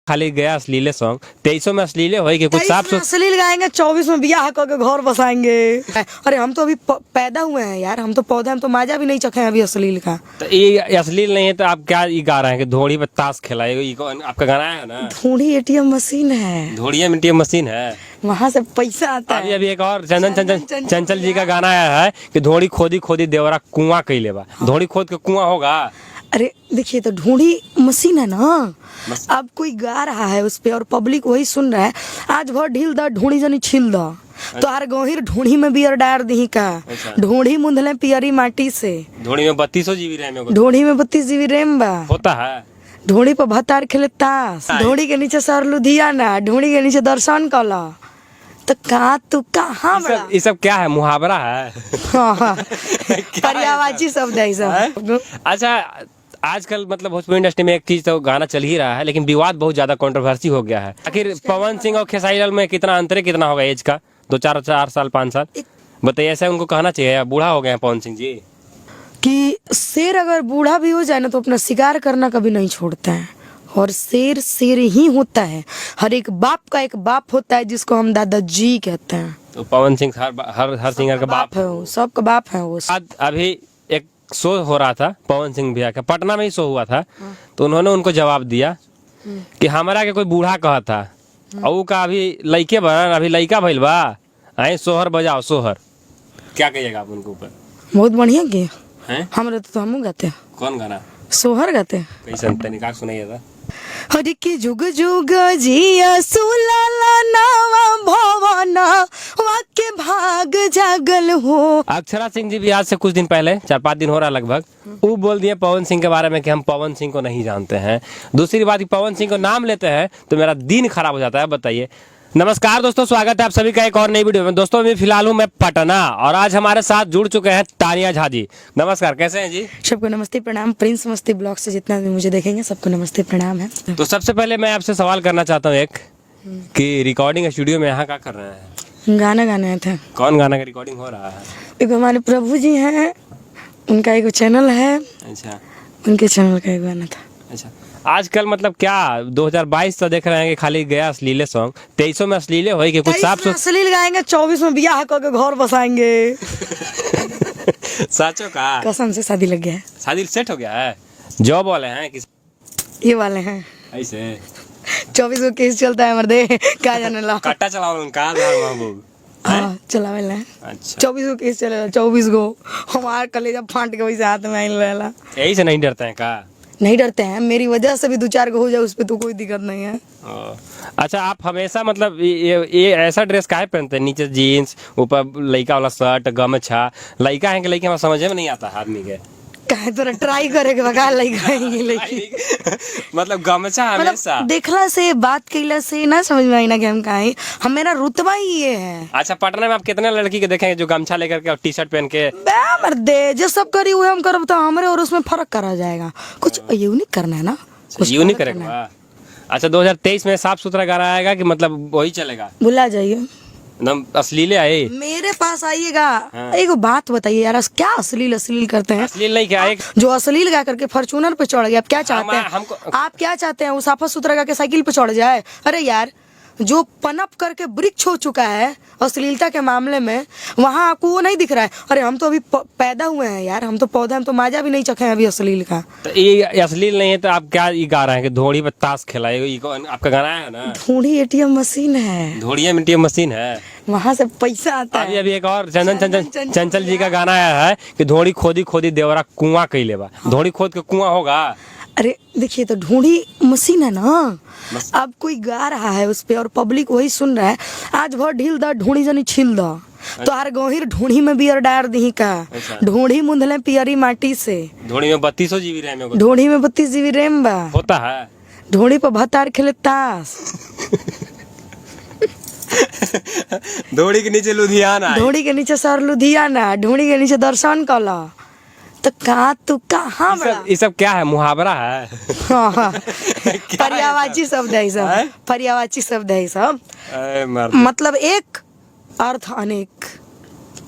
खाली गया अश्लीले सॉन्ग 2300 में अश्लीले हो कि कुछ साफ अश्लील गाएंगे, 24 में ब्याह करके घर बसाएंगे। अरे हम तो अभी पैदा हुए हैं यार, हम तो पौधे, हम तो माजा भी नहीं चखे हैं अभी अश्लील का। तो ये अश्लील नहीं है तो आप क्या ये गा रहे हैं कि धोड़ी पे ताश खेलाए? आपका गाना है ना, धोड़ी एटीएम मशीन है, धोड़ी एटीएम मशीन है, वहाँ से पैसा आता है। अभी एक और चंचल जी का गाना आया है कि धोड़ी खोदी खोदी देवरा कुआं कैले बा। धोड़ी खोद के कुआं होगा? अरे देखिए, तो ढूंढी मशीन है ना, अब कोई गा रहा है उस पे और पब्लिक वही सुन रहा है। आज भर ढील द ढूंढी जनी छील द, तो हर गहिर ढूंढी में बियर डार दी का। ढूंढी मुंधले पियरी माटी से, ढूंढी में 3200 GB रैम है, ढूंढी में 32 GB रैम बा होता है। ढूंढी पर भतार खेले ताश, ढूंढी के नीचे सर लुधियाना, ढूंढी के नीचे दर्शन कला। तो कहाँ तू कहाँ बड़ा? ये सब क्या है, मुहावरा है? हाँ, पर्यायवाची शब्द है सब। अच्छा, आजकल मतलब भोजपुरी इंडस्ट्री में एक चीज तो गाना चल ही रहा है, लेकिन विवाद बहुत ज्यादा कंट्रोवर्सी हो गया है। आखिर पवन सिंह और खेसारी लाल में कितना अंतर है, कितना होगा एज का? 4 साल 5 साल बताइए। ऐसा उनको कहना चाहिए या बूढ़ा हो गए हैं पवन सिंह जी? कि शेर अगर बूढ़ा भी हो जाए ना तो अपना शिकार करना कभी नहीं छोड़ता है, और शेर शेर ही होता है। हर एक बाप का एक बाप होता है जिसको हम दादाजी कहते हैं। तो पवन सिंह हर सिंगर का बाप है, वो सबका बाप है वो। अभी एक शो हो रहा था पवन सिंह भैया का, पटना में ही शो हुआ था, तो उन्होंने उनको जवाब दिया कि हमारा के कोई बूढ़ा कहा था और का अभी लइके बन, अभी लइका भइल बा, आए सोहर बजाओ सोहर। क्या कहिएगा आप उनके ऊपर? बहुत बढ़िया के हैं, हमारे तो हम गाते हैं। कौन गाना? सोहर गाते हैं। कैसे तनिका सुनाइए था। हरि की जुग जुग जिया सुलाला नावा भवाना वाक्य भाग जागल हो। अक्षरा सिंह जी भी आज से कुछ दिन पहले, 4-5 दिन हो रहा लगभग, वो बोल दिए पवन सिंह के बारे में कि हम पवन सिंह को नहीं जानते हैं। दूसरी बात, पवन सिंह को नाम लेते हैं तो मेरा दिन खराब हो जाता है। बताइए। नमस्कार दोस्तों, स्वागत है आप सभी का एक और नई वीडियो में। दोस्तों मैं फिलहाल हूँ मैं पटना, और आज हमारे साथ जुड़ चुके हैं तानिया झा जी। नमस्कार, कैसे हैं जी? सबको नमस्ते प्रणाम। प्रिंस मस्ती ब्लॉग से जितना भी मुझे देखेंगे सबको नमस्ते प्रणाम है। तो सबसे पहले मैं आपसे सवाल करना चाहता हूँ एक, कि रिकॉर्डिंग स्टूडियो में यहाँ क्या कर रहे हैं? गाना गाने थे। कौन गाना का रिकॉर्डिंग हो रहा है? एक हमारे प्रभु जी हैं, उनका एक चैनल है। अच्छा, उनके चैनल का एक गाना था। अच्छा, आजकल मतलब क्या 2022 से देख रहे हैं कि खाली गया अश्लीले सॉन्ग 2300 में अश्लीले हो कि कुछ साफ अश्लील गाएंगे, 24 में ब्याह करके घर बसाएंगे। साचो का कसम से शादी लग गया है। शादी सेट हो गया है? जॉब वाले हैं कि ये वाले हैं? ऐसे 24 को केस चलता है मर्दे, क्या जाने ला। कट्टा चलाओ उनका महबूब। हाँ चलावे ला। अच्छा, 24 को केस चलेगा, 24 को हमारा कलेजा फाट के वैसे हाथ में आइल रहेला। यही से नहीं डरते हैं का? नहीं डरते हैं, मेरी वजह से भी 2-4 को हो जाए उस पर तो कोई दिक्कत नहीं है। अच्छा, आप हमेशा मतलब ये ऐसा ड्रेस काहे पहनते हैं? नीचे जीन्स, ऊपर लड़का वाला शर्ट, गमछा। लड़का है कि लड़के में समझ में नहीं आता आदमी के। काहे तोरा ट्राई करे के बगा लड़का मतलब गमछा हमेशा मतलब देखला से, बात कैला से ना समझ में आई ना कि हम काहे, हम मेरा रुतबा ही ये है। अच्छा, पटना में आप कितने लड़की के देखेंगे जो गमछा लेकर के और टी शर्ट पहन के? मर्दे जो सब करी हुए हम करब तो हमरे और उसमें फर्क करा जाएगा। कुछ यूनिक करना है ना, कुछ यूनिक करेगा। अच्छा, 2023 में साफ सुथरा गाना आएगा कि मतलब वही चलेगा? भुला जाइए, एकदम अश्लीले आए मेरे पास आइएगा। एक बात बताइए यार, क्या अश्लील करते हैं? अश्लील नहीं, क्या एक जो अश्लील गा करके फॉर्च्यूनर पे चढ़ गया, आप क्या चाहते हैं? आप क्या चाहते हैं? वो साफा सुथरा गा के साइकिल पे चढ़ जाए? अरे यार, जो पनप करके वृक्ष हो चुका है अश्लीलता के मामले में, वहाँ आपको वो नहीं दिख रहा है। अरे हम तो अभी पैदा हुए हैं यार, हम तो पौधे, हम तो माजा भी नहीं चखे हैं अभी अश्लील का। तो ये अश्लील नहीं है तो आप क्या ये गा रहे हैं कि धोड़ी पे ताश खेलाए? आपका गाना है ना, ढूंढी एटीएम मशीन है, धोड़ी एटीएम मशीन है, वहाँ से पैसा आता है। अभी एक और चंचल जी का गाना आया है कि धोड़ी खोदी खोदी देवरा कुआं कैले बा। धोड़ी खोद के कुआं होगा? अरे देखिए, तो ढूंढी मशीन है ना, अब कोई गा रहा है उस पे और पब्लिक वही सुन रहा है। आज भर ढील द ढूंढी जनी छील द, तो हर गहिर ढूंढी में बियर डार दी का। ढूंढी मुंधले पियरी माटी से, ढूंढी में 3200 GB रैम है, ढूंढी में 32 GB रैम बा होता है। ढूंढी पर भतार खेले ताश। धोड़ी के नीचे लुधियाना, ढूंढी के नीचे सर लुधियाना, ढूंढी के नीचे दर्शन कला। तो कहाँ तू कहाँ बड़ा? ये सब क्या है, मुहावरा है? हाँ, पर्यायवाची शब्द है सब, पर्यायवाची शब्द है सब। मतलब एक अर्थ अनेक,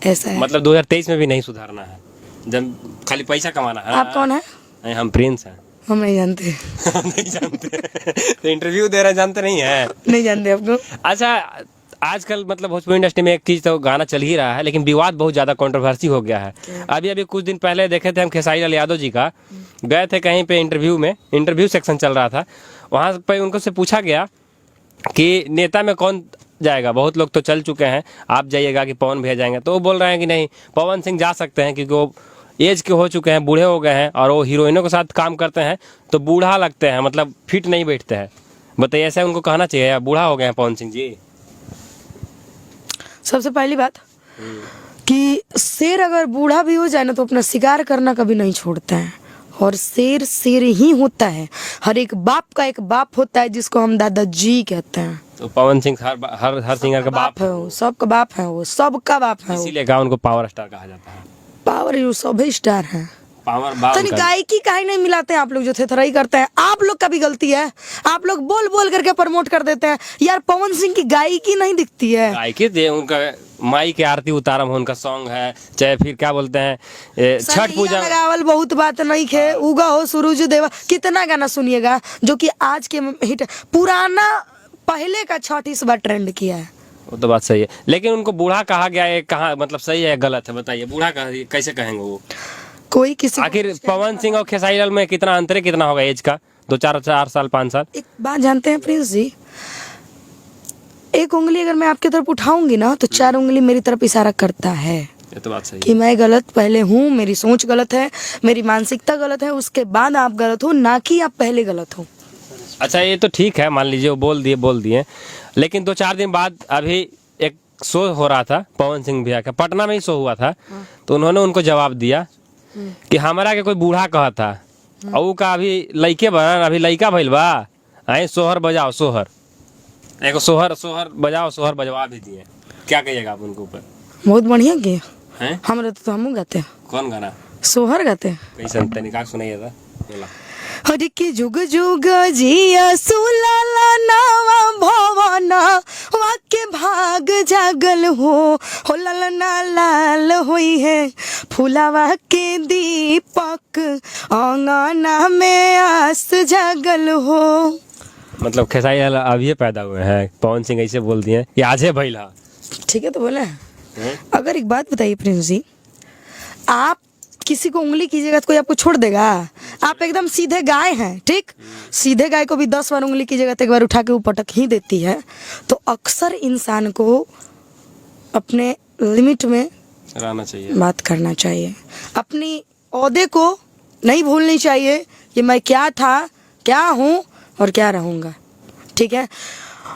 ऐसा है। मतलब 2023 में भी नहीं सुधारना है, जब खाली पैसा कमाना है। आप कौन है? हम प्रिंस हैं। हम नहीं जानते। नहीं जानते। तो इंटरव्यू दे रहे जानते नहीं है? नहीं जानते आपको। अच्छा, आजकल मतलब भोजपुरी इंडस्ट्री में एक चीज तो गाना चल ही रहा है, लेकिन विवाद बहुत ज्यादा कंट्रोवर्सी हो गया है। अभी अभी कुछ दिन पहले देखे थे हम खेसारी लाल यादव जी का, गए थे कहीं पे इंटरव्यू में, इंटरव्यू सेक्शन चल रहा था, वहाँ पे उनको से पूछा गया कि नेता में कौन जाएगा, बहुत लोग तो चल चुके हैं, आप जाइएगा कि पवन भैया जाएंगे? तो वो बोल रहे हैं कि नहीं, पवन सिंह जा सकते हैं क्योंकि वो एज के हो चुके हैं, बूढ़े हो गए हैं, और वो हीरोइनों के साथ काम करते हैं तो बूढ़ा लगते हैं, मतलब फिट नहीं बैठते हैं। बताइए, ऐसा उनको कहना चाहिए या बूढ़ा हो गए हैं पवन सिंह जी? सबसे पहली बात कि शेर अगर बूढ़ा भी हो जाए ना तो अपना शिकार करना कभी नहीं छोड़ता है, और शेर शेर ही होता है। हर एक बाप का एक बाप होता है जिसको हम दादाजी कहते हैं। तो पवन सिंह हर सिंगर का बाप है, वो सबका बाप है, वो सबका बाप है। इसीलिए कहा उनको पावर स्टार कहा जाता है। पावर यू सभी स्टार हैं। पावर तो गायकी काहे नहीं मिलाते हैं आप लोग, जो थेथराई करते हैं? आप लोग का भी गलती है, आप लोग बोल बोल करके प्रमोट कर देते हैं। यार पवन सिंह की गायकी नहीं दिखती है। गायकी दे उनका माई के आरती उतारम उनका सॉन्ग है, चाहे फिर क्या बोलते हैं छठ पूजा लगावल बहुत बात नहीं खे, उगा हो सूरज देवा, कितना गाना सुनिएगा जो कि आज के हिट, पुराना पहले का छठ इस बार ट्रेंड किया है। वो तो बात सही है, लेकिन उनको बूढ़ा कहा गया है, कहा मतलब सही है गलत है? बताइए, बूढ़ा कैसे कहेंगे वो? कोई किसी आखिर पवन सिंह और खेसारी लाल में कितना अंतर है, कितना होगा एज का? 2-4 साल 5 साल? एक बात जानते हैं प्रिंस जी, एक उंगली अगर मैं आपकी तरफ उठाऊंगी ना तो 4 उंगली मेरी तरफ इशारा करता है। ये तो बात सही कि मैं गलत पहले हूँ, मेरी सोच गलत है, मेरी मानसिकता गलत है, उसके बाद आप गलत हो, ना कि आप पहले गलत हो। अच्छा, ये तो ठीक है, मान लीजिए वो बोल दिए, लेकिन 2-4 दिन बाद अभी एक शो हो रहा था पवन सिंह भैया का, पटना में ही शो हुआ था, तो उन्होंने उनको जवाब दिया कि हमारा के कोई बूढ़ा कहा था, और का अभी लइके बन, अभी लइका भइल बा, आए सोहर बजाओ सोहर, एक सोहर बजाओ, सोहर बजवा भी दिए। क्या कहिएगा आप उनके ऊपर? बहुत बढ़िया किया हैं? हम रहते तो हम गाते। कौन गाना? सोहर गाते। कैसे तनिका सुनाइए था बोला। हरि की जुग जुग जिया सुलाला नावा भवना वाक्य भाग जागल हो ललना लाल हुई है फुलावा के दीपक अंगना में आस जागल हो। मतलब खेसारी लाल अभी पैदा हुए हैं, पवन सिंह ऐसे बोल दिए कि आज है भैला। ठीक है तो बोले। अगर एक बात बताइए प्रिंस जी, आप किसी को उंगली कीजिएगा तो कोई आपको छोड़ देगा? आप एकदम सीधे गाय हैं, ठीक? सीधे गाय को भी 10 बार उंगली कीजिएगा तो एक बार उठा के वो पटक ही देती है। तो अक्सर इंसान को अपने लिमिट में रहना चाहिए, बात करना चाहिए, अपनी ओहदे को नहीं भूलनी चाहिए कि मैं क्या था, क्या हूँ और क्या रहूँगा। ठीक है?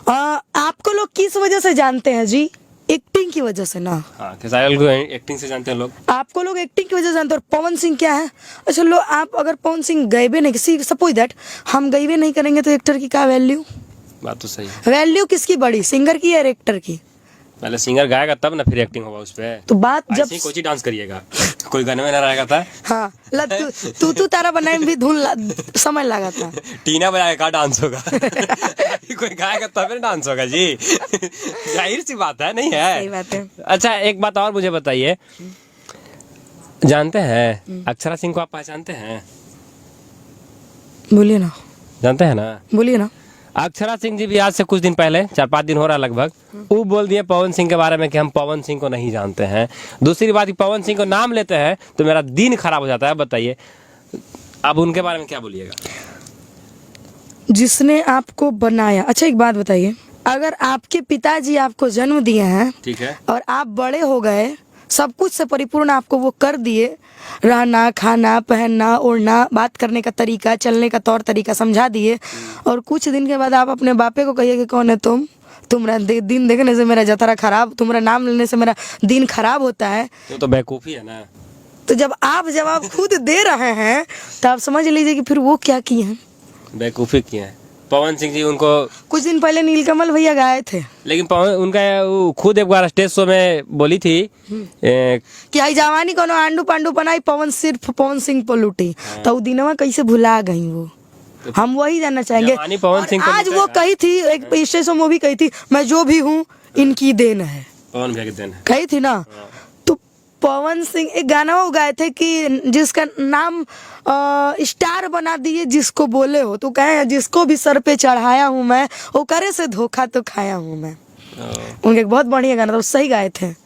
आपको लोग किस वजह से जानते हैं जी? एक्टिंग की वजह से ना। हाँ, खेसारी लाल को एक्टिंग से जानते हैं लोग। आपको लोग एक्टिंग की वजह से जानते हैं। और पवन सिंह क्या है? अच्छा लो, आप अगर पवन सिंह गएबे नहीं, सपोज दैट हम गएबे नहीं करेंगे तो एक्टर की क्या वैल्यू? बात तो सही है। वैल्यू किसकी बड़ी, सिंगर की या एक्टर की? पहले सिंगर गाएगा तब ना फिर एक्टिंग होगा उस पे। तो बात जब कोई चीज डांस करिएगा, कोई गाने में ना रहेगा था। हाँ, तू तारा बनाए में भी धुन समय लगा था। टीना बजाएगा डांस होगा। कोई गाएगा तब डांस होगा जी। जाहिर सी बात है, नहीं है? सही बात है। अच्छा, एक बात और मुझे बताइए, जानते हैं अक्षरा सिंह को आप पहचानते हैं? बोलिए ना। जानते हैं ना? बोलिए ना। अक्षरा सिंह जी भी आज से कुछ दिन पहले, 4-5 दिन हो रहा लगभग, वो बोल दिए पवन सिंह के बारे में कि हम पवन सिंह को नहीं जानते हैं। दूसरी बात, पवन सिंह को नाम लेते हैं तो मेरा दिन खराब हो जाता है। बताइए, अब उनके बारे में क्या बोलिएगा? जिसने आपको बनाया। अच्छा एक बात बताइए, अगर आपके पिताजी आपको जन्म दिए हैं, ठीक है, और आप बड़े हो गए, सब कुछ से परिपूर्ण आपको वो कर दिए, रहना, खाना, पहनना, ओढ़ना, बात करने का तरीका, चलने का तौर तरीका समझा दिए, और कुछ दिन के बाद आप अपने बापे को कहिए कि कौन है तुम, तुम्हारा दिन देखने से मेरा जतरा खराब, तुम्हारा नाम लेने से मेरा दिन खराब होता है, तो बेवकूफ़ी है ना। तो जब आप जवाब खुद दे रहे हैं तो आप समझ लीजिए कि फिर वो क्या किए हैं, बेवकूफ़ी किए हैं। पवन सिंह जी उनको कुछ दिन पहले नीलकमल भैया गाए थे, लेकिन उनका खुद एक बार स्टेज शो में बोली थी कि आई जवानी कोनो आंडू पांडू बनाई, पवन सिर्फ पवन सिंह पर लूटी। तो दिनवा कैसे भुला गई वो, हम वही जानना चाहेंगे। पवन सिंह आज वो कही थी, एक स्टेज शो में भी कही थी, मैं जो भी हूँ इनकी देन है, पवन भैया की देन है, कही थी ना। तो पवन सिंह एक गाना वो गाए थे कि जिसका नाम स्टार बना दिए जिसको बोले हो, तो कहे जिसको भी सर पे चढ़ाया हूँ मैं, वो करे से धोखा तो खाया हूँ मैं। उनके एक बहुत बढ़िया गाना था, सही गाए थे।